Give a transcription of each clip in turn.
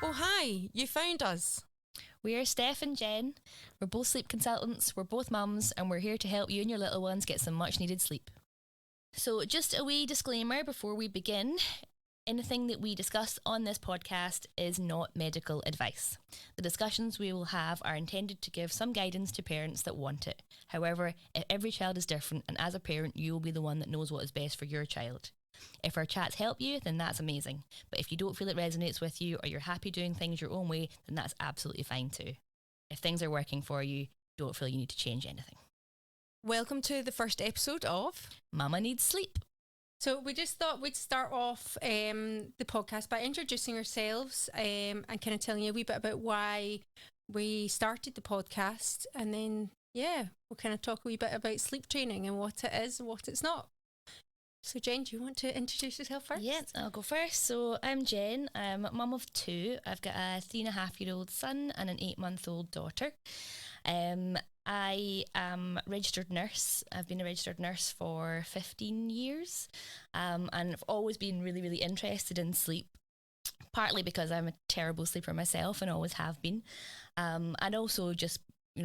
Oh, hi, you found us. We are Steph and Jen. We're both sleep consultants, we're both mums, and we're here to help you and your little ones get some much needed sleep. So, just a wee disclaimer before we begin. Anything that we discuss on this podcast is not medical advice. The discussions we will have are intended to give some guidance to parents that want it. However, every child is different, and as a parent, you will be the one that knows what is best for your child. If our chats help you, then that's amazing. But if you don't feel it resonates with you, or you're happy doing things your own way, then that's absolutely fine too. If things are working for you, don't feel you need to change anything. Welcome to the first episode of Mama Needs Sleep. So we just thought we'd start off the podcast by introducing ourselves and kind of telling you a wee bit about why we started the podcast, and then we'll kind of talk a wee bit about sleep training and what it is and what it's not. So Jen, do you want to introduce yourself first? Yeah, I'll go first. So I'm Jen. I'm a mum of two. I've got a 3.5-year-old son and an 8-month-old daughter. I am a registered nurse. I've been a registered nurse for 15 years, and I've always been really, really interested in sleep, partly because I'm a terrible sleeper myself and always have been, and also just,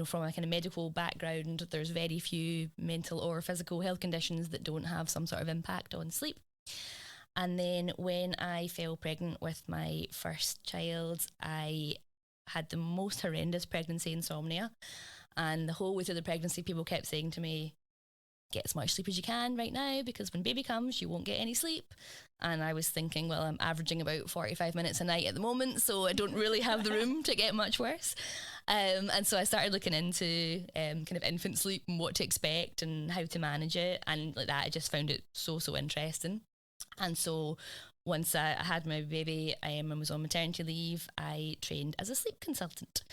from a kind of medical background, there's very few mental or physical health conditions that don't have some sort of impact on sleep. And then when I fell pregnant with my first child, I had the most horrendous pregnancy insomnia. And the whole way through the pregnancy, people kept saying to me, get as much sleep as you can right now, because when baby comes, you won't get any sleep. And I was thinking, well, I'm averaging about 45 minutes a night at the moment, so I don't really have the room to get much worse. And so I started looking into kind of infant sleep and what to expect and how to manage it. And like that, I just found it so interesting. And so once I had my baby and was on maternity leave, I trained as a sleep consultant.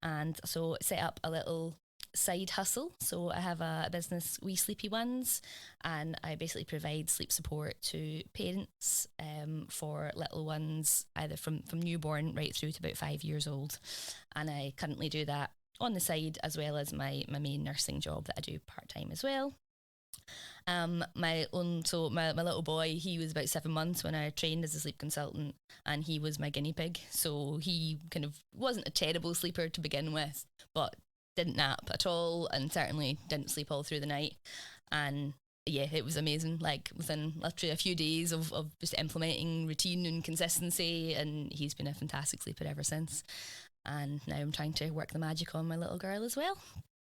And so set up a little side hustle. So I have a business, We Sleepy Ones, and I basically provide sleep support to parents for little ones, either from newborn right through to about 5 years old. And I currently do that on the side, as well as my main nursing job that I do part-time as well. My little boy, he was about 7 months when I trained as a sleep consultant, and he was my guinea pig. So he kind of wasn't a terrible sleeper to begin with, but didn't nap at all, and certainly didn't sleep all through the night. And yeah, it was amazing. Like within literally a few days of just implementing routine and consistency, and he's been a fantastic sleeper ever since. And now I'm trying to work the magic on my little girl as well.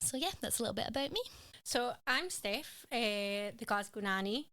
So yeah, that's a little bit about me. So I'm Steph, the Glasgow nanny.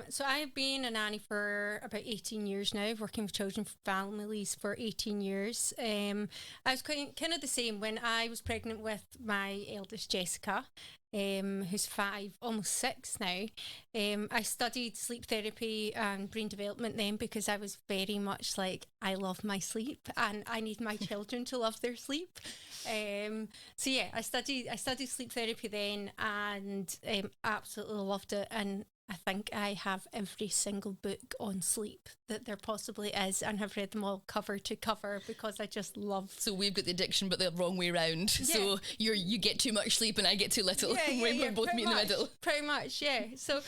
So I've been a nanny for about 18 years now, working with children families for 18 years. I was kind of the same when I was pregnant with my eldest Jessica, who's 5, almost 6 now. I studied sleep therapy and brain development then, because I was very much like, I love my sleep and I need my children to love their sleep. So yeah, I studied sleep therapy then, and absolutely loved it. And I think I have every single book on sleep that there possibly is, and have read them all cover to cover, because I just love. So we've got the addiction, but the wrong way round. Yeah. So you get too much sleep and I get too little. We're both meet in the middle. Pretty much, yeah. So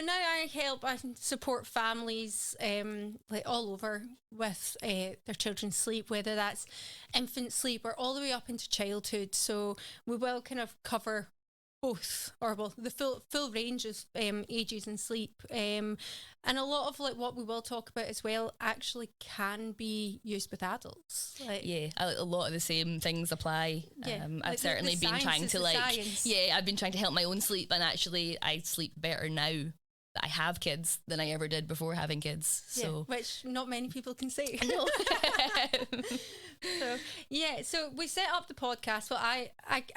now I help and support families like all over with their children's sleep, whether that's infant sleep or all the way up into childhood. So we will kind of cover both, or well, the full range of ages in sleep, and a lot of like what we will talk about as well actually can be used with adults. A lot of the same things apply. I've certainly been trying to I've been trying to help my own sleep, and actually I sleep better now that I have kids than I ever did before having kids. So which not many people can say. No. So we set up the podcast. Well, I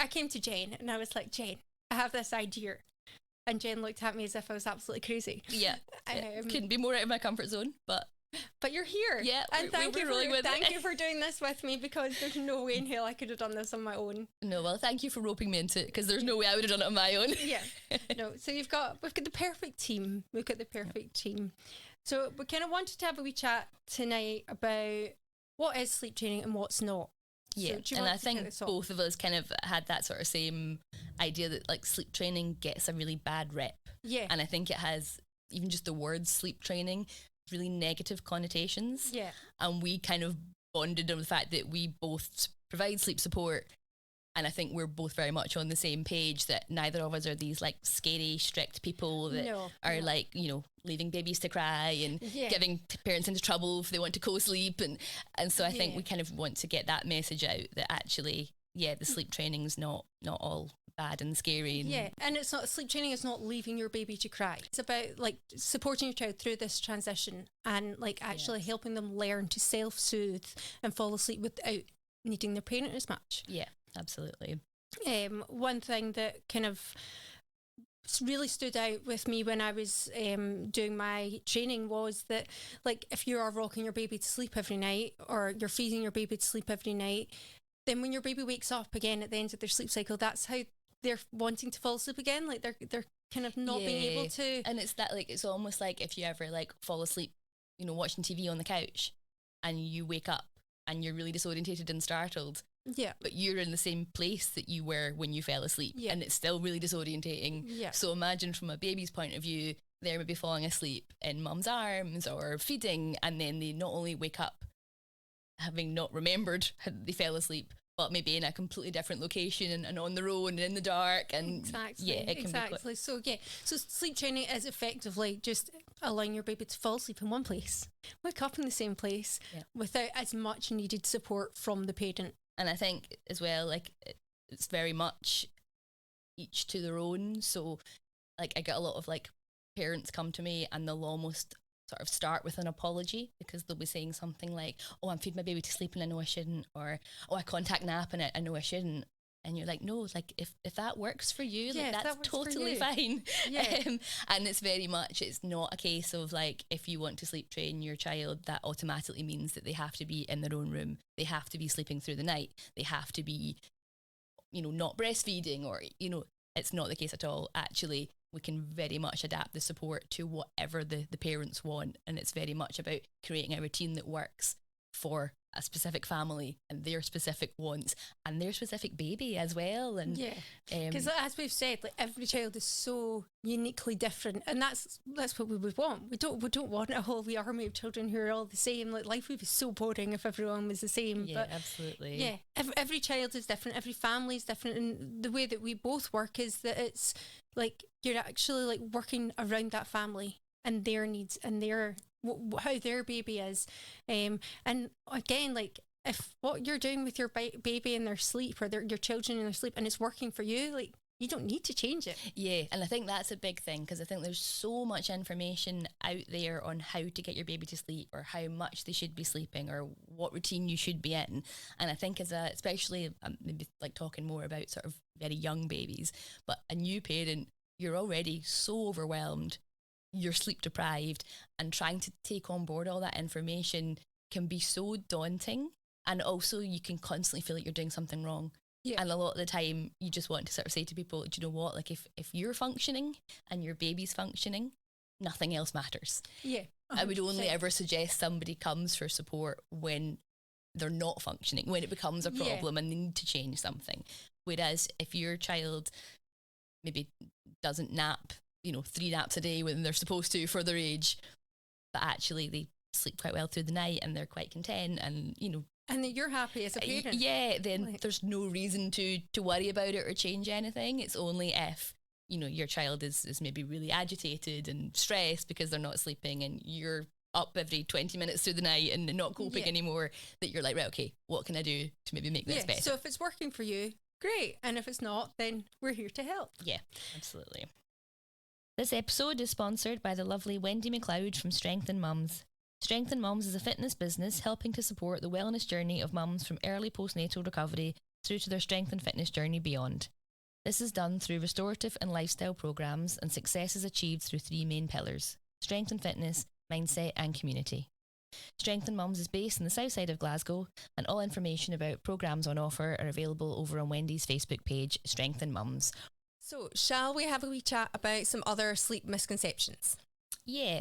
came to Jen and I was like, Jen, I have this idea. And Jen looked at me as if I was absolutely crazy. Yeah. Couldn't be more out of my comfort zone, but you're here. Yeah. And thank you for doing this with me, because there's no way in hell I could have done this on my own. No, well, thank you for roping me into it, because there's no way I would have done it on my own. Yeah. No. So we've got the perfect team. So we kind of wanted to have a wee chat tonight about what is sleep training and what's not. Yeah, so and I think both of us kind of had that sort of same idea that like sleep training gets a really bad rep. Yeah. And I think it has, even just the word sleep training, really negative connotations. Yeah. And we kind of bonded on the fact that we both provide sleep support. And I think we're both very much on the same page that neither of us are these like scary, strict people that are like, you know, leaving babies to cry and giving parents into trouble if they want to co-sleep. And so I think we kind of want to get that message out that actually, the sleep training's not all bad and scary. And it's not, sleep training is not leaving your baby to cry. It's about like supporting your child through this transition and like actually helping them learn to self-soothe and fall asleep without needing their parent as much. Yeah. Absolutely. One thing that kind of really stood out with me when I was doing my training was that, like, if you are rocking your baby to sleep every night or you're feeding your baby to sleep every night, then when your baby wakes up again at the end of their sleep cycle, that's how they're wanting to fall asleep again. Like they're kind of not being able to. And it's that, like, it's almost like if you ever like fall asleep, you know, watching TV on the couch, and you wake up and you're really disorientated and startled. Yeah. But you're in the same place that you were when you fell asleep. Yeah. And it's still really disorientating. Yeah. So imagine from a baby's point of view, they're maybe falling asleep in mum's arms or feeding, and then they not only wake up having not remembered how they fell asleep, but maybe in a completely different location and on their own and in the dark. And exactly. it can be quite... So sleep training is effectively just allowing your baby to fall asleep in one place, wake up in the same place without as much needed support from the parent. And I think as well, like, it's very much each to their own. So, like, I get a lot of, like, parents come to me and they'll almost sort of start with an apology because they'll be saying something like, oh, I'm feeding my baby to sleep and I know I shouldn't, or, oh, I contact nap and I know I shouldn't. And you're like, no, like, if that works for you, like, that's totally fine. And it's very much, it's not a case of like, if you want to sleep train your child, that automatically means that they have to be in their own room. They have to be sleeping through the night. They have to be, you know, not breastfeeding, or, you know, it's not the case at all. Actually, we can very much adapt the support to whatever the parents want. And it's very much about creating a routine that works for a specific family and their specific wants and their specific baby as well. And because as we've said, like, every child is so uniquely different, and that's what we would want. We don't want a whole army of children who are all the same. Like, life would be so boring if everyone was the same. But absolutely. Every child is different, every family is different, and the way that we both work is that it's like you're actually like working around that family and their needs and their how their baby is, and again, like, if what you're doing with your baby in their sleep, or your children in their sleep, and it's working for you, like, you don't need to change it. And I think that's a big thing, because I think there's so much information out there on how to get your baby to sleep, or how much they should be sleeping, or what routine you should be in. And I think especially maybe like talking more about sort of very young babies, but a new parent, you're already so overwhelmed, you're sleep deprived, and trying to take on board all that information can be so daunting. And also you can constantly feel like you're doing something wrong. And a lot of the time you just want to sort of say to people, do you know what, like, if you're functioning and your baby's functioning, nothing else matters. 100%. I would only ever suggest somebody comes for support when they're not functioning, when it becomes a problem and they need to change something. Whereas if your child maybe doesn't nap, you know, 3 naps a day when they're supposed to for their age, but actually they sleep quite well through the night and they're quite content, and, you know, and that you're happy as a parent, then there's no reason to worry about it or change anything. It's only if, you know, your child is maybe really agitated and stressed because they're not sleeping, and you're up every 20 minutes through the night and not coping anymore, that you're like, right, okay, what can I do to maybe make this better? So if it's working for you, great, and if it's not, then we're here to help. Absolutely. This episode is sponsored by the lovely Wendy McLeod from Strengthen Mums. Strengthen Mums is a fitness business helping to support the wellness journey of mums from early postnatal recovery through to their strength and fitness journey beyond. This is done through restorative and lifestyle programs, and success is achieved through 3 main pillars: strength and fitness, mindset and community. Strengthen Mums is based in the south side of Glasgow, and all information about programs on offer are available over on Wendy's Facebook page, Strengthen Mums. So, shall we have a wee chat about some other sleep misconceptions?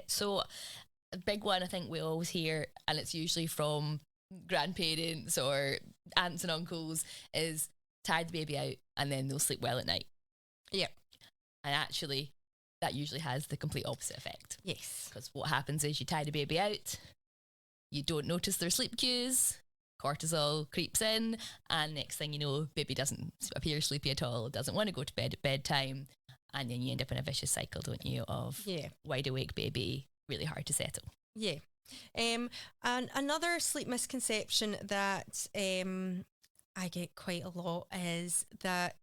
So a big one I think we always hear, and it's usually from grandparents or aunts and uncles, is tire the baby out and then they'll sleep well at night. And actually, that usually has the complete opposite effect. Yes. Because what happens is you tire the baby out, you don't notice their sleep cues, cortisol creeps in, and next thing you know, baby doesn't appear sleepy at all, doesn't want to go to bed at bedtime, and then you end up in a vicious cycle, don't you, of wide awake baby, really hard to settle. Yeah. And another sleep misconception that I get quite a lot is that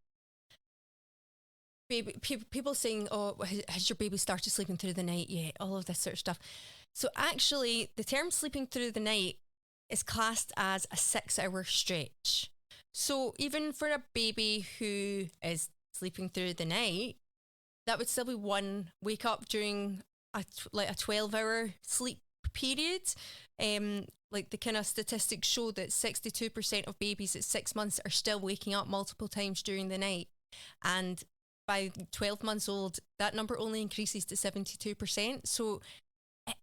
people saying, oh, has your baby started sleeping through the night yet? All of this sort of stuff. So actually, the term sleeping through the night is classed as a 6-hour stretch. So even for a baby who is sleeping through the night, that would still be one wake up during a 12-hour sleep period. Like the kind of statistics show that 62% of babies at 6 months are still waking up multiple times during the night. And by 12 months old, that number only increases to 72%. So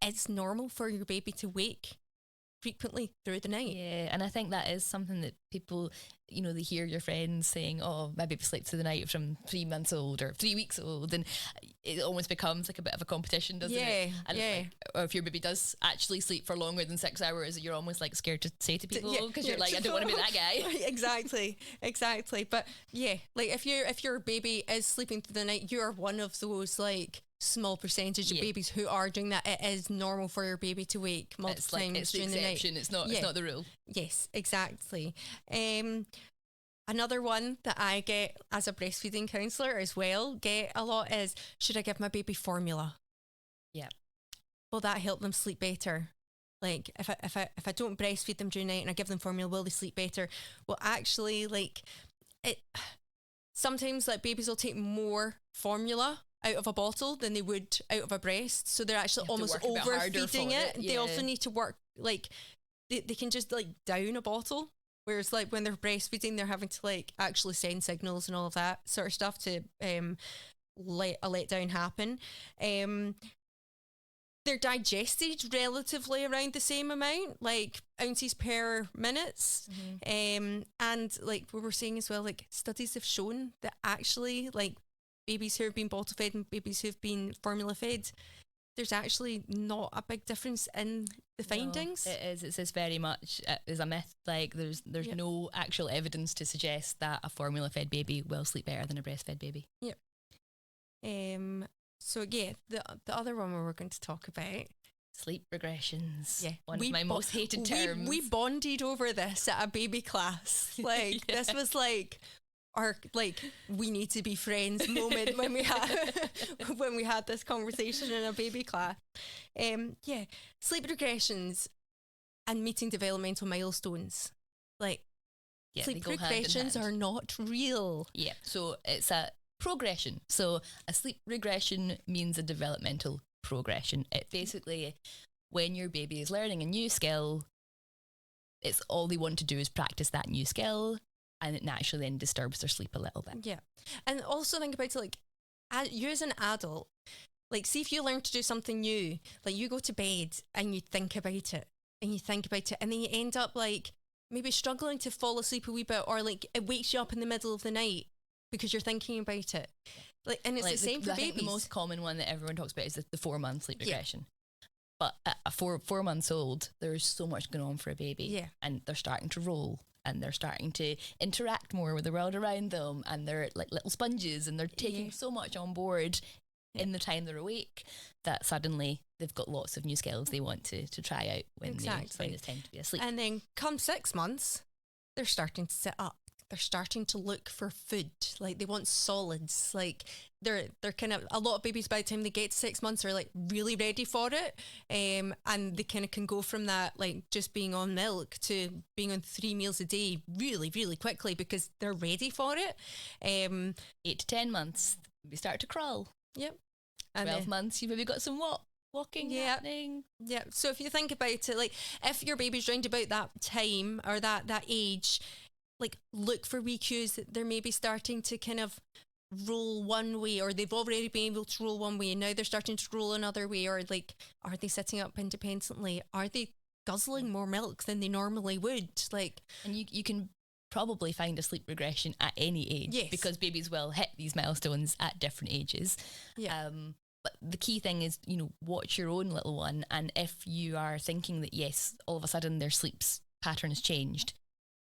it's normal for your baby to wake frequently through the night. Yeah, and I think that is something that people, you know, they hear your friends saying, oh, my baby slept through the night from 3 months old or 3 weeks old, and it almost becomes like a bit of a competition, doesn't it? And like, or if your baby does actually sleep for longer than 6 hours, you're almost like scared to say to people, because you're like, I don't want to be that guy. Exactly. But yeah, like if your baby is sleeping through the night, you're one of those like small percentage of babies who are doing that. It is normal for your baby to wake multiple times during the night. It's not the rule. Yes, exactly. Another one that I get as a breastfeeding counsellor as well, get a lot is, should I give my baby formula? Yeah. Will that help them sleep better? Like if I don't breastfeed them during the night and I give them formula, will they sleep better? Well, actually, like it sometimes like babies will take more formula out of a bottle than they would out of a breast, so they're actually almost overfeeding it. They also need to work, like they can just like down a bottle, whereas like when they're breastfeeding, they're having to like actually send signals and all of that sort of stuff to let a letdown happen. They're digested relatively around the same amount, like ounces per minutes. And like we were saying as well, like studies have shown that actually like babies who have been bottle fed and babies who've been formula fed, there's actually not a big difference in the findings. No, it is. It's very much is a myth. Like there's no actual evidence to suggest that a formula fed baby will sleep better than a breastfed baby. Yep. So yeah, the other one we were going to talk about, sleep regressions. Yeah, one of my most hated terms. We bonded over this at a baby class. Like this was like our like we need to be friends moment when we had this conversation in a baby class. Sleep regressions and meeting developmental milestones. Like sleep regressions are not real. Yeah, so it's a progression. So a sleep regression means a developmental progression. It basically, when your baby is learning a new skill, it's all they want to do is practice that new skill, and it naturally then disturbs their sleep a little bit. Yeah. And also think about it, like you as an adult, like see if you learn to do something new, like you go to bed and you think about it and then you end up like maybe struggling to fall asleep a wee bit, or like it wakes you up in the middle of the night because you're thinking about it. Like, and it's like the same for babies. I think the most common one that everyone talks about is the 4-month sleep regression. But at a 4 months old, there's so much going on for a baby. Yeah. And they're starting to roll, and they're starting to interact more with the world around them, and they're like little sponges, and they're taking so much on board in the time they're awake that suddenly they've got lots of new skills they want to try out when it's time to be asleep. And then come 6 months, they're starting to sit up. They're starting to look for food. Like they want solids. Like they're kind of, a lot of babies by the time they get to 6 months are like really ready for it. And they kind of can go from that, like just being on milk to being on 3 meals a day really, really quickly because they're ready for it. 8 to 10 months, we start to crawl. Yep. 12 months, you've maybe got some walking happening. Yeah. So if you think about it, like if your baby's round about that time or that age, like look for wee cues that they're maybe starting to kind of roll one way, or they've already been able to roll one way and now they're starting to roll another way, or like are they sitting up independently? Are they guzzling more milk than they normally would? Like, and you can probably find a sleep regression at any age, because babies will hit these milestones at different ages. But the key thing is, watch your own little one, and if you are thinking that yes, all of a sudden their sleep's pattern has changed.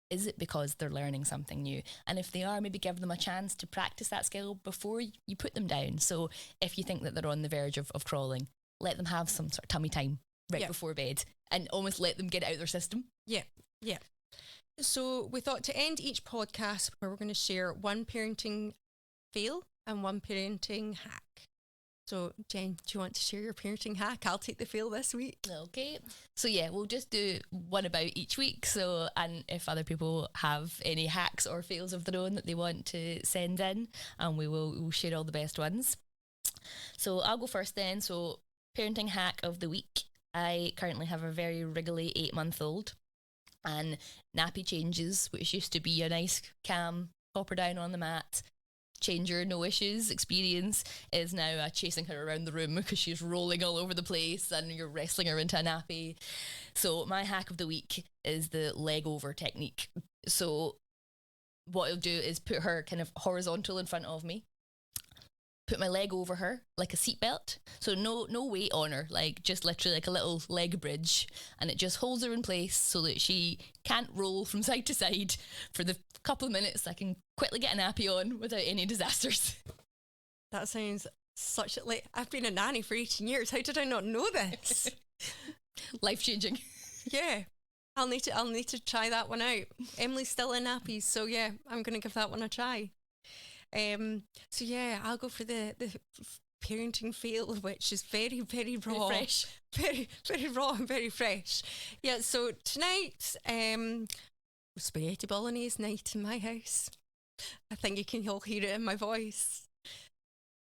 Is it because they're learning something new? And if they are, maybe give them a chance to practice that skill before you put them down. So if you think that they're on the verge of crawling, let them have some sort of tummy time right before bed and almost let them get it out of their system. Yeah, yeah. So we thought to end each podcast where we're going to share one parenting fail and one parenting hack. So Jen, do you want to share your parenting hack? I'll take the fail this week. Okay. So yeah, we'll just do one about each week. So, and if other people have any hacks or fails of their own that they want to send in, and we'll share all the best ones. So I'll go first then. So parenting hack of the week. I currently have a very wriggly 8-month-old, and nappy changes, which used to be a nice calm pop her down on the mat, changer, no issues experience, is now chasing her around the room because she's rolling all over the place and you're wrestling her into a nappy. So my hack of the week is the leg over technique. So what I'll do is put her kind of horizontal in front of me, put my leg over her like a seatbelt, so no weight on her, like just literally like a little leg bridge, and it just holds her in place so that she can't roll from side to side for the couple of minutes I can quickly get a nappy on without any disasters. That sounds such a, like, I've been a nanny for 18 years. How did I not know this? Life-changing. Yeah. I'll need to try that one out. Emily's still in nappies, so yeah, I'm going to give that one a try. So yeah, I'll go for the parenting fail, which is very, very raw. Very fresh. Very, very raw and very fresh. Yeah, so tonight, spaghetti bolognese night in my house. I think you can all hear it in my voice.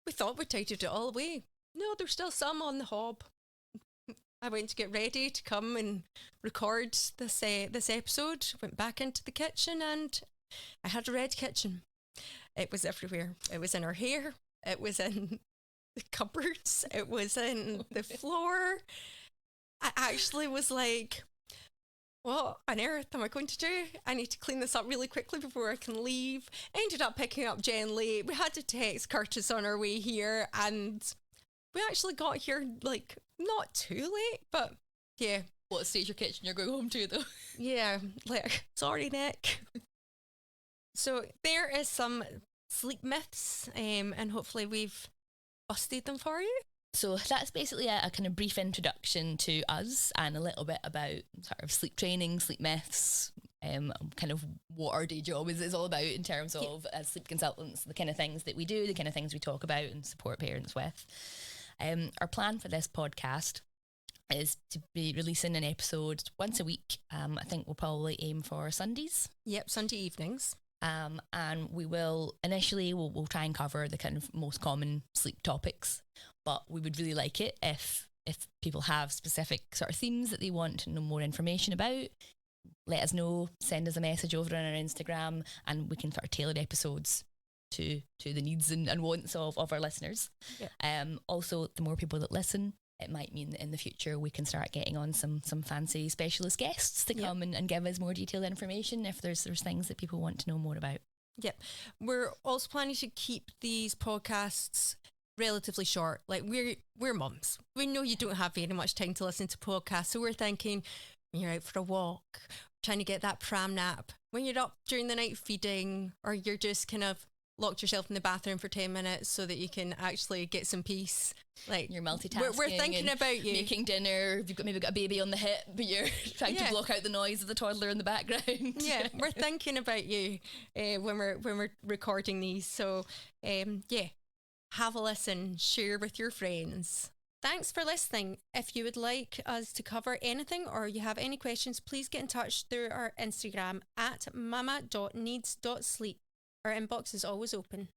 We thought we tidied it all away. No, there's still some on the hob. I went to get ready to come and record this episode, went back into the kitchen, and I had a red kitchen. It was everywhere. It was in her hair. It was in the cupboards. It was in the floor. I actually was like, what on earth am I going to do? I need to clean this up really quickly before I can leave. Ended up picking up Jen late. We had to text Curtis on our way here, and we actually got here like not too late, but yeah. What stage your kitchen you're going home to though? Yeah, like, sorry, Nick. So there is some sleep myths, and hopefully we've busted them for you. So that's basically a kind of brief introduction to us and a little bit about sort of sleep training, sleep myths, kind of what our day job is all about in terms of as sleep consultants, the kind of things that we do, the kind of things we talk about and support parents with. Our plan for this podcast is to be releasing an episode once a week. I think we'll probably aim for Sundays. Yep, Sunday evenings. And we will initially we'll try and cover the kind of most common sleep topics, but we would really like it if people have specific sort of themes that they want to know more information about. Let us know, send us a message over on our Instagram, and we can sort of tailor episodes to the needs and wants of our listeners. Yeah. Also, the more people that listen, it might mean that in the future we can start getting on some fancy specialist guests to come and give us more detailed information if there's things that people want to know more about. Yep. We're also planning to keep these podcasts relatively short. Like, we're mums. We know you don't have very much time to listen to podcasts, so we're thinking when you're out for a walk, trying to get that pram nap, when you're up during the night feeding, or you're just kind of locked yourself in the bathroom for 10 minutes so that you can actually get some peace. Like, you're multitasking. We're thinking about you. Making dinner. You've maybe got a baby on the hip, but you're trying to block out the noise of the toddler in the background. Yeah, we're thinking about you when we're recording these. So, have a listen, share with your friends. Thanks for listening. If you would like us to cover anything or you have any questions, please get in touch through our Instagram at mama.needs.sleep. Our inbox is always open.